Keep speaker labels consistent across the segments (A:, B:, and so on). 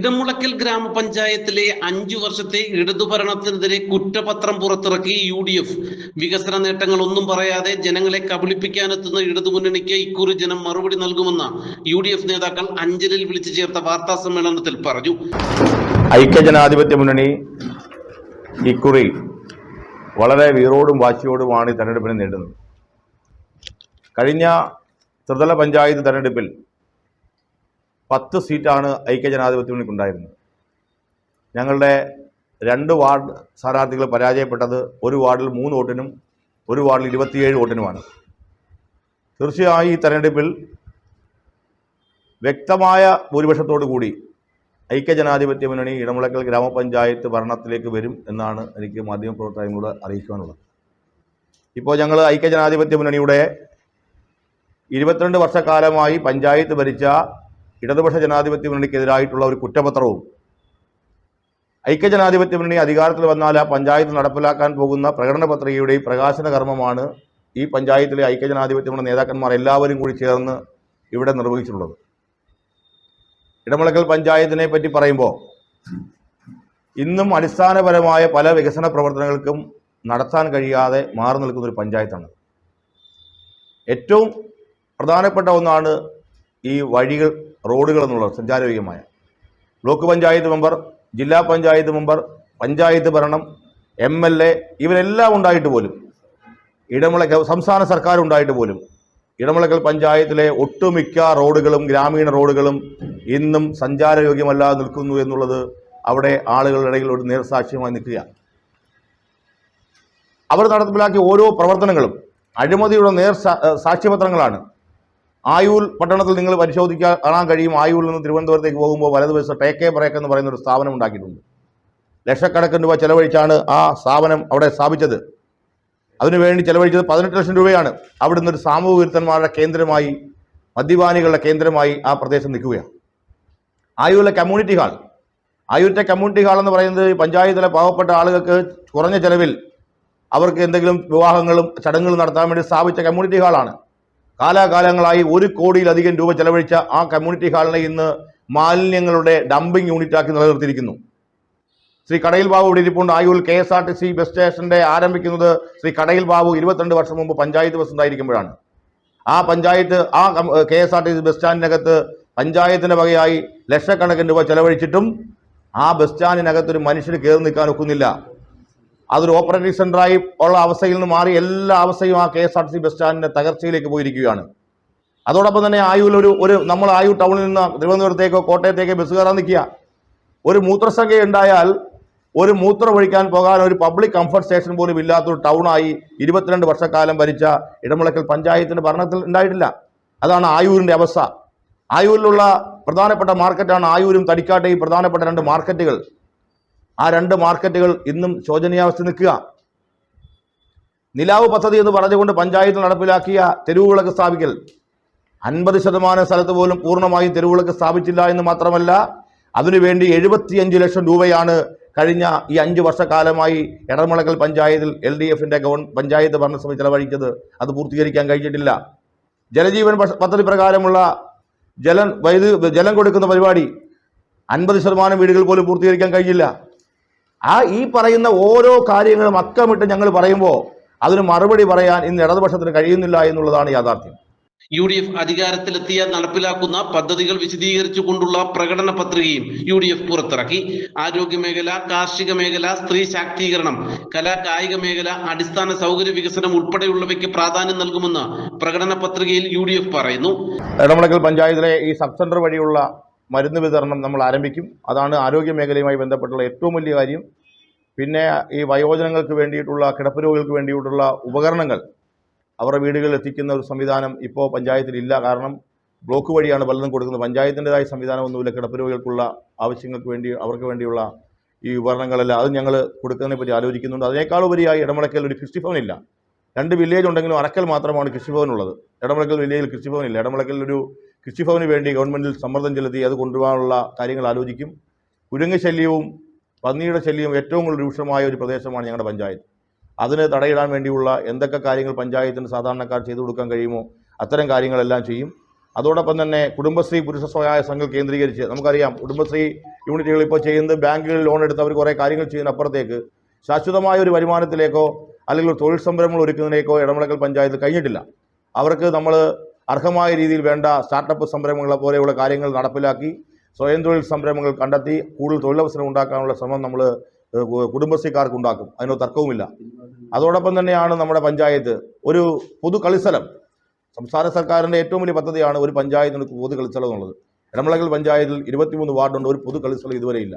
A: ഇടമുളയ്ക്കൽ ഗ്രാമപഞ്ചായത്തിലെ 5 വർഷത്തെ ഇടതുഭരണത്തിനെതിരെ കുറ്റപത്രം പുറത്തിറക്കി UDF. വികസന നേട്ടങ്ങളൊന്നും പറയാതെ ജനങ്ങളെ കബളിപ്പിക്കാനെത്തുന്ന ഇടതുമുന്നണിക്ക് ഇക്കുറി ജനം മറുപടി നൽകുമെന്ന് UDF നേതാക്കൾ അഞ്ചലിൽ വിളിച്ചു ചേർത്ത വാർത്താ സമ്മേളനത്തിൽ പറഞ്ഞു.
B: ഐക്യജനാധിപത്യ മുന്നണി ഇക്കുറി വളരെ വീറോടും വാശിയോടുമാണ് തെരഞ്ഞെടുപ്പിനെ നേരിടുന്നത്. കഴിഞ്ഞ ത്രിതല പഞ്ചായത്ത് തെരഞ്ഞെടുപ്പിൽ 10 സീറ്റാണ് ഐക്യജനാധിപത്യ മുന്നണിക്കുണ്ടായിരുന്നത്. ഞങ്ങളുടെ 2 വാർഡ് സ്ഥാനാർത്ഥികൾ പരാജയപ്പെട്ടത് ഒരു വാർഡിൽ 3 വോട്ടിനും ഒരു വാർഡിൽ 27 വോട്ടിനുമാണ്. തീർച്ചയായും ഈ തെരഞ്ഞെടുപ്പിൽ വ്യക്തമായ ഭൂരിപക്ഷത്തോടു കൂടി ഐക്യജനാധിപത്യ മുന്നണി ഇടമുളയ്ക്കൽ ഗ്രാമപഞ്ചായത്ത് ഭരണത്തിലേക്ക് വരും എന്നാണ് എനിക്ക് മാധ്യമപ്രവർത്തകരോട് അറിയിക്കുവാനുള്ളത്. ഇപ്പോൾ ഞങ്ങൾ ഐക്യജനാധിപത്യ മുന്നണിയുടെ 22 വർഷക്കാലമായി പഞ്ചായത്ത് ഭരിച്ച ഇടതുപക്ഷ ജനാധിപത്യ മുന്നണിക്കെതിരായിട്ടുള്ള ഒരു കുറ്റപത്രവും, ഐക്യജനാധിപത്യ മുന്നണി അധികാരത്തിൽ വന്നാൽ ആ പഞ്ചായത്ത് നടപ്പിലാക്കാൻ പോകുന്ന പ്രകടന പത്രികയുടെയും പ്രകാശന കർമ്മമാണ് ഈ പഞ്ചായത്തിലെ ഐക്യജനാധിപത്യ മുന്നണി നേതാക്കന്മാർ എല്ലാവരും കൂടി ചേർന്ന് ഇവിടെ നിർവഹിച്ചിട്ടുള്ളത്. ഇടമുളയ്ക്കൽ പഞ്ചായത്തിനെ പറ്റി പറയുമ്പോൾ ഇന്നും അടിസ്ഥാനപരമായ പല വികസന പ്രവർത്തനങ്ങൾക്കും നടത്താൻ കഴിയാതെ മാറി നിൽക്കുന്നൊരു പഞ്ചായത്താണ്. ഏറ്റവും പ്രധാനപ്പെട്ട ഒന്നാണ് ഈ വഴികൾ, റോഡുകൾ എന്നുള്ളത്. സഞ്ചാരയോഗ്യമായ ബ്ലോക്ക് പഞ്ചായത്ത് മെമ്പർ, ജില്ലാ പഞ്ചായത്ത് മെമ്പർ, പഞ്ചായത്ത് ഭരണം, MLA ഇവരെല്ലാം ഉണ്ടായിട്ട് പോലും, ഇടമുളയ്ക്കൽ സംസ്ഥാന സർക്കാർ ഉണ്ടായിട്ട് പോലും ഇടമുളയ്ക്കൽ പഞ്ചായത്തിലെ ഒട്ടുമിക്ക റോഡുകളും ഗ്രാമീണ റോഡുകളും ഇന്നും സഞ്ചാരയോഗ്യമല്ലാതെ നിൽക്കുന്നു എന്നുള്ളത് അവിടെ ആളുകളുടെ ഇടയിൽ ഒരു നേർസാക്ഷ്യമായി നിൽക്കുക. അവർ നടപ്പിലാക്കിയ ഓരോ പ്രവർത്തനങ്ങളും അഴിമതിയുടെ സാക്ഷ്യപത്രങ്ങളാണ്. ആയൂർ പട്ടണത്തിൽ നിങ്ങൾ കാണാൻ കഴിയും. ആയൂരിൽ നിന്ന് തിരുവനന്തപുരത്തേക്ക് പോകുമ്പോൾ വലതുവശത്ത് ടേക്കേ ബ്രേക്ക് എന്ന് പറയുന്ന ഒരു സ്ഥാപനം ഉണ്ടാക്കിയിട്ടുണ്ട്. ലക്ഷക്കണക്കിന് രൂപ ചെലവഴിച്ചാണ് ആ സ്ഥാപനം അവിടെ സ്ഥാപിച്ചത്. അതിനുവേണ്ടി ചെലവഴിച്ചത് 18 ലക്ഷം രൂപയാണ്. അവിടുന്ന് ഒരു സാമൂഹ്യ വിരുദ്ധന്മാരുടെ കേന്ദ്രമായി, മദ്യപാനികളുടെ കേന്ദ്രമായി ആ പ്രദേശം നിൽക്കുകയാണ്. ആയൂരിലെ കമ്മ്യൂണിറ്റി ഹാൾ, ആയൂരത്തെ കമ്മ്യൂണിറ്റി ഹാൾ എന്ന് പറയുന്നത് പഞ്ചായത്തിലെ പാവപ്പെട്ട ആളുകൾക്ക് കുറഞ്ഞ ചെലവിൽ അവർക്ക് എന്തെങ്കിലും വിവാഹങ്ങളും ചടങ്ങുകളും നടത്താൻ വേണ്ടി സ്ഥാപിച്ച കമ്മ്യൂണിറ്റി ഹാളാണ്. കാലാകാലങ്ങളായി 1 കോടിയിലധികം രൂപ ചെലവഴിച്ച ആ കമ്മ്യൂണിറ്റി ഹാളിനെ ഇന്ന് മാലിന്യങ്ങളുടെ ഡംപിംഗ് യൂണിറ്റാക്കി നിലനിർത്തിയിരിക്കുന്നു. ശ്രീ കടയിൽ ബാബു ഇവിടെ ഇരിപ്പുണ്ട്. ആയൂർ KSRTC ബസ് സ്റ്റേഷന്റെ ആരംഭിക്കുന്നത് ശ്രീ കടയിൽ ബാബു 22 വർഷം മുമ്പ് പഞ്ചായത്ത് ബസ് ഉണ്ടായിരിക്കുമ്പോഴാണ്. ആ പഞ്ചായത്ത് KSRTC ബസ് സ്റ്റാൻഡിനകത്ത് പഞ്ചായത്തിന്റെ വകയായി ലക്ഷക്കണക്കിന് രൂപ ചെലവഴിച്ചിട്ടും ആ ബസ് സ്റ്റാൻഡിനകത്ത് ഒരു മനുഷ്യന് കയറി നിൽക്കാൻ ഒക്കുന്നില്ല. അതൊരു ഓപ്പറേറ്റിംഗ് സെന്ററായി ഉള്ള അവസ്ഥയിൽ നിന്ന് മാറി എല്ലാ അവസ്ഥയും ആ KSRTC ബസ് സ്റ്റാൻഡിന്റെ തകർച്ചയിലേക്ക് പോയിരിക്കുകയാണ്. അതോടൊപ്പം തന്നെ ആയൂരിൽ നമ്മൾ ആയൂർ ടൗണിൽ നിന്ന് തിരുവനന്തപുരത്തേക്കോ കോട്ടയത്തേക്കോ ബസ് കയറാൻ നിൽക്കുക. ഒരു മൂത്രസംഖ്യ ഉണ്ടായാൽ ഒരു മൂത്രം ഒഴിക്കാൻ പോകാൻ ഒരു പബ്ലിക് കംഫർട്ട് സ്റ്റേഷൻ പോലും ഇല്ലാത്തൊരു ടൗണായി 22 വർഷക്കാലം ഭരിച്ച ഇടമുളയ്ക്കൽ പഞ്ചായത്തിന്റെ ഭരണത്തിൽ ഉണ്ടായിട്ടില്ല. അതാണ് ആയൂരിന്റെ അവസ്ഥ. ആയൂരിലുള്ള പ്രധാനപ്പെട്ട മാർക്കറ്റാണ് ആയൂരും തടിക്കാട്ടെയും പ്രധാനപ്പെട്ട 2 മാർക്കറ്റുകൾ. ആ 2 മാർക്കറ്റുകൾ ഇന്നും ശോചനീയാവസ്ഥ നിൽക്കുക. നിലാവ് പദ്ധതി എന്ന് പറഞ്ഞുകൊണ്ട് പഞ്ചായത്തിൽ നടപ്പിലാക്കിയ തെരുവുവിളക്ക് സ്ഥാപിക്കൽ, 50% സ്ഥലത്ത് പോലും പൂർണ്ണമായും തെരുവുവിളക്ക് സ്ഥാപിച്ചില്ല എന്ന് മാത്രമല്ല, അതിനുവേണ്ടി 75 ലക്ഷം രൂപയാണ് കഴിഞ്ഞ ഈ 5 വർഷക്കാലമായി ഇടമുളയ്ക്കൽ പഞ്ചായത്തിൽ LDFന്റെ പഞ്ചായത്ത് ഭരണസമിതി ചെലവഴിച്ചത്. അത് പൂർത്തീകരിക്കാൻ കഴിഞ്ഞിട്ടില്ല. ജലജീവൻ പദ്ധതി പ്രകാരമുള്ള ജലം കൊടുക്കുന്ന പരിപാടി 50% വീടുകൾ പോലും പൂർത്തീകരിക്കാൻ കഴിഞ്ഞില്ല. ഈ പറയുന്ന ഓരോ കാര്യങ്ങളും അക്കമിട്ട് ഞങ്ങൾ പറയുമ്പോൾ അതിന് മറുപടി പറയാൻ ഇന്ന് ഇടതുപക്ഷത്തിന് കഴിയുന്നില്ല എന്നുള്ളതാണ് യാഥാർത്ഥ്യം.
A: UDF അധികാരത്തിലെത്തിയ നടപ്പിലാക്കുന്ന പദ്ധതികൾ വിശദീകരിച്ചുകൊണ്ടുള്ള പ്രകടന പത്രികയും UDF പുറത്തിറക്കി. ആരോഗ്യമേഖല, കാർഷിക മേഖല, സ്ത്രീ ശാക്തീകരണം, കായിക മേഖല, അടിസ്ഥാന സൗകര്യ വികസനം ഉൾപ്പെടെയുള്ളവയ്ക്ക് പ്രാധാന്യം നൽകുമെന്ന് പ്രകടന പത്രികയിൽ UDF പറയുന്നു.
B: ഇടമുളയ്ക്കൽ പഞ്ചായത്തിലെ ഈ സബ് സെന്റർ വഴിയുള്ള മരുന്ന് വിതരണം നമ്മൾ ആരംഭിക്കും. അതാണ് ആരോഗ്യ മേഖലയുമായി ബന്ധപ്പെട്ടുള്ള ഏറ്റവും വലിയ കാര്യം. പിന്നെ ഈ വയോജനങ്ങൾക്ക് വേണ്ടിയിട്ടുള്ള, കിടപ്പ് രോഗികൾക്ക് വേണ്ടിയിട്ടുള്ള ഉപകരണങ്ങൾ അവരുടെ വീടുകളിൽ എത്തിക്കുന്ന ഒരു സംവിധാനം ഇപ്പോൾ പഞ്ചായത്തിലില്ല. കാരണം ബ്ലോക്ക് വഴിയാണ് പലതും കൊടുക്കുന്നത്. പഞ്ചായത്തിൻ്റെതായ സംവിധാനമൊന്നുമില്ല. കിടപ്പ് രോഗികൾക്കുള്ള ആവശ്യങ്ങൾക്ക് വേണ്ടി, അവർക്ക് വേണ്ടിയുള്ള ഈ ഉപകരണങ്ങളെല്ലാം അത് ഞങ്ങൾ കൊടുക്കുന്നതിനെ പറ്റി ആലോചിക്കുന്നുണ്ട്. അതിനേക്കാളുപരിയായി ഇടമുളയ്ക്കൽ ഒരു കൃഷിഭവനില്ല. 2 വില്ലേജ് ഉണ്ടെങ്കിലും അറക്കൽ മാത്രമാണ് കൃഷിഭവനുള്ളത്. ഇടമുളയ്ക്കൽ വില്ലേജിൽ കൃഷിഭവനില്ല. ഇടമുളയ്ക്കൽ ഒരു കൃഷിഭവന് വേണ്ടി ഗവൺമെൻറ്റിൽ സമ്മർദ്ദം ചെലുത്തി അത് കൊണ്ടുപോകാനുള്ള കാര്യങ്ങൾ ആലോചിക്കും. കുരങ്ങ് ശല്യവും പന്നിയുടെ ശല്യവും ഏറ്റവും കൂടുതൽ രൂക്ഷമായ ഒരു പ്രദേശമാണ് ഞങ്ങളുടെ പഞ്ചായത്ത്. അതിന് തടയിടാൻ വേണ്ടിയുള്ള എന്തൊക്കെ കാര്യങ്ങൾ പഞ്ചായത്തിന് സാധാരണക്കാർ ചെയ്തു കൊടുക്കാൻ കഴിയുമോ അത്തരം കാര്യങ്ങളെല്ലാം ചെയ്യും. അതോടൊപ്പം തന്നെ കുടുംബശ്രീ പുരുഷ സ്വകാര്യ സംഘം കേന്ദ്രീകരിച്ച് നമുക്കറിയാം കുടുംബശ്രീ യൂണിറ്റുകൾ ഇപ്പോൾ ചെയ്യുന്നത് ബാങ്കുകളിൽ ലോൺ എടുത്ത് അവർ കുറേ കാര്യങ്ങൾ ചെയ്യുന്നപ്പുറത്തേക്ക് ശാശ്വതമായ ഒരു വരുമാനത്തിലേക്കോ അല്ലെങ്കിൽ ഒരു തൊഴിൽ സംരംഭങ്ങൾ ഒരുക്കുന്നതിലേക്കോ ഇടമലക്കൽ പഞ്ചായത്ത് കഴിഞ്ഞിട്ടില്ല. അവർക്ക് നമ്മൾ അർഹമായ രീതിയിൽ വേണ്ട സ്റ്റാർട്ടപ്പ് സംരംഭങ്ങളെ പോലെയുള്ള കാര്യങ്ങൾ നടപ്പിലാക്കി സ്വയം തൊഴിൽ സംരംഭങ്ങൾ കണ്ടെത്തി കൂടുതൽ തൊഴിലവസരം ഉണ്ടാക്കാനുള്ള ശ്രമം നമ്മൾ കുടുംബശ്രീക്കാർക്ക് ഉണ്ടാക്കും, അതിനൊരു തർക്കവുമില്ല. അതോടൊപ്പം തന്നെയാണ് നമ്മുടെ പഞ്ചായത്ത് ഒരു പൊതു കളിസ്ഥലം, സംസ്ഥാന സർക്കാരിൻ്റെ ഏറ്റവും വലിയ പദ്ധതിയാണ് ഒരു പഞ്ചായത്തിന് പൊതു കളിസ്ഥലം എന്നുള്ളത്. ഇടമലക്കൽ പഞ്ചായത്തിൽ 23 വാർഡുണ്ട്, ഒരു പൊതു കളിസ്ഥലം ഇതുവരെ ഇല്ല.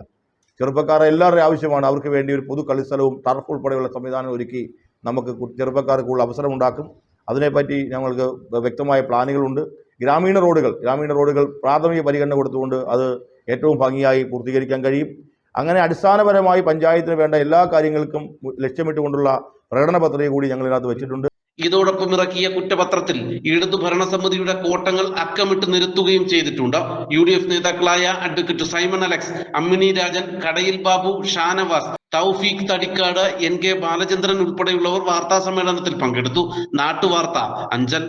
B: ചെറുപ്പക്കാരെ എല്ലാവരുടെയും ആവശ്യമാണ് അവർക്ക് വേണ്ടി ഒരു പൊതു കളിസ്ഥലവും ടർഫ് ഉൾപ്പെടെയുള്ള സംവിധാനം ഒരുക്കി നമുക്ക് ചെറുപ്പക്കാർക്ക് കൂടുതൽ അവസരം ഉണ്ടാക്കും. അതിനെപ്പറ്റി ഞങ്ങൾക്ക് വ്യക്തമായ പ്ലാനുകളുണ്ട്. ഗ്രാമീണ റോഡുകൾ പ്രാഥമിക പരിഗണന കൊടുത്തുകൊണ്ട് അത് ഏറ്റവും ഭംഗിയായി പൂർത്തീകരിക്കാൻ കഴിയും. അങ്ങനെ അടിസ്ഥാനപരമായി പഞ്ചായത്തിന് വേണ്ട എല്ലാ കാര്യങ്ങൾക്കും ലക്ഷ്യമിട്ടുകൊണ്ടുള്ള പ്രകടന പത്രിക കൂടി ഞങ്ങൾ ഇതിനകത്ത് വെച്ചിട്ടുണ്ട്.
A: ഇതോടൊപ്പം ഇറക്കിയ കുറ്റപത്രത്തിൽ ഇടതു ഭരണസമിതിയുടെ കോട്ടങ്ങൾ അക്കമിട്ട് നിരത്തുകയും ചെയ്തിട്ടുണ്ട്. UDF നേതാക്കളായ advocate Simon Alex, Ammini Rajan, കടയിൽ ബാബു, ഷാനവാസ്, തൗഫീഖ് തടിക്കാട്, NK ബാലചന്ദ്രൻ ഉൾപ്പെടെയുള്ളവർ വാർത്താ സമ്മേളനത്തിൽ പങ്കെടുത്തു. നാട്ടുവാർത്ത, അഞ്ചൽ.